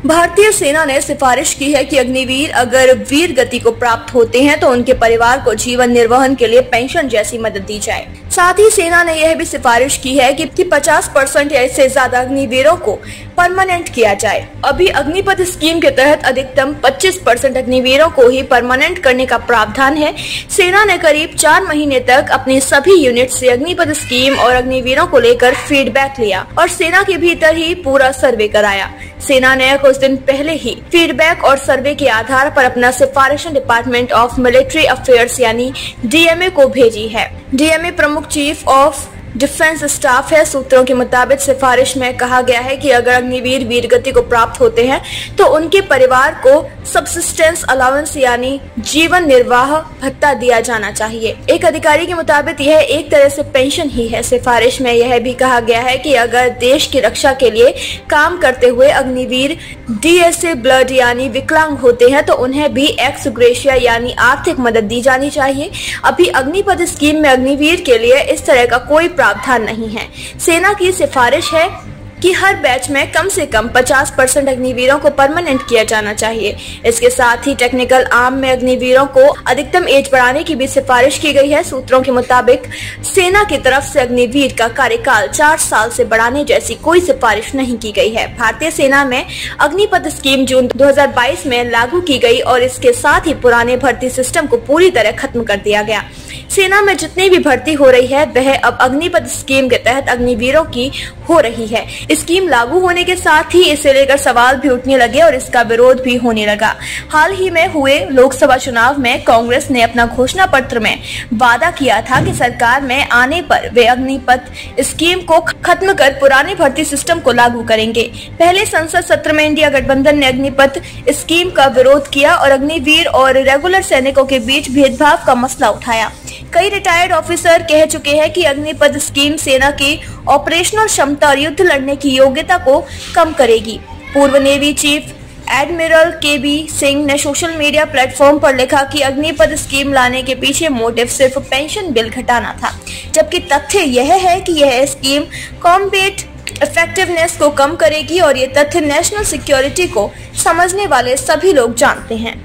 भारतीय सेना ने सिफारिश की है कि अग्निवीर अगर वीर गति को प्राप्त होते हैं तो उनके परिवार को जीवन निर्वहन के लिए पेंशन जैसी मदद दी जाए। साथ ही सेना ने यह भी सिफारिश की है कि 50% या इससे ज्यादा अग्निवीरों को परमानेंट किया जाए। अभी अग्निपथ स्कीम के तहत अधिकतम 25% अग्निवीरों को ही परमानेंट करने का प्रावधान है। सेना ने करीब 4 महीने तक अपनी सभी यूनिट से अग्निपथ स्कीम और अग्निवीरों को लेकर फीडबैक लिया और सेना के भीतर ही पूरा सर्वे कराया। सेना ने कुछ दिन पहले ही फीडबैक और सर्वे के आधार पर अपना सिफारिशें डिपार्टमेंट ऑफ मिलिट्री अफेयर्स यानी डीएमए को भेजी है। डीएमए प्रमुख चीफ ऑफ डिफेंस स्टाफ है। सूत्रों के मुताबिक सिफारिश में कहा गया है कि अगर अग्निवीर वीरगति को प्राप्त होते हैं तो उनके परिवार को सब्सिस्टेंस अलाउंस यानी जीवन निर्वाह भत्ता दिया जाना चाहिए। एक अधिकारी के मुताबिक यह एक तरह से पेंशन ही है। सिफारिश में यह भी कहा गया है कि अगर देश की रक्षा के लिए काम करते हुए अग्निवीर डीएसए ब्लड यानी विकलांग होते हैं तो उन्हें भी एक्स ग्रेशिया यानी आर्थिक मदद दी जानी चाहिए। अभी अग्निपथ स्कीम में अग्निवीर के लिए इस तरह का कोई प्रावधान नहीं है। सेना की सिफारिश है कि हर बैच में कम से कम 50% अग्निवीरों को परमानेंट किया जाना चाहिए। इसके साथ ही टेक्निकल आर्म में अग्निवीरों को अधिकतम एज बढ़ाने की भी सिफारिश की गई है। सूत्रों के मुताबिक सेना की तरफ से अग्निवीर का कार्यकाल 4 साल से बढ़ाने जैसी कोई सिफारिश नहीं की गई है। भारतीय सेना में अग्निपथ स्कीम जून 2022 में लागू की गई और इसके साथ ही पुराने भर्ती सिस्टम को पूरी तरह खत्म कर दिया गया। सेना में जितनी भी भर्ती हो रही है वह अब अग्निपथ स्कीम के तहत अग्निवीरों की हो रही है। स्कीम लागू होने के साथ ही इसे लेकर सवाल भी उठने लगे और इसका विरोध भी होने लगा। हाल ही में हुए लोकसभा चुनाव में कांग्रेस ने अपना घोषणा पत्र में वादा किया था कि सरकार में आने पर वे अग्निपथ स्कीम को खत्म कर पुराने भर्ती सिस्टम को लागू करेंगे। पहले संसद सत्र में इंडिया गठबंधन ने अग्निपथ स्कीम का विरोध किया और अग्निवीर और रेगुलर सैनिकों के बीच भेदभाव का मसला उठाया। कई रिटायर्ड ऑफिसर कह चुके हैं कि अग्निपथ स्कीम सेना की ऑपरेशनल क्षमता और युद्ध लड़ने की योग्यता को कम करेगी। पूर्व नेवी चीफ एडमिरल केबी सिंह ने सोशल मीडिया प्लेटफॉर्म पर लिखा कि अग्निपथ स्कीम लाने के पीछे मोटिव सिर्फ पेंशन बिल घटाना था, जबकि तथ्य यह है कि यह स्कीम कॉम्बैट इफेक्टिवनेस को कम करेगी और ये तथ्य नेशनल सिक्योरिटी को समझने वाले सभी लोग जानते हैं।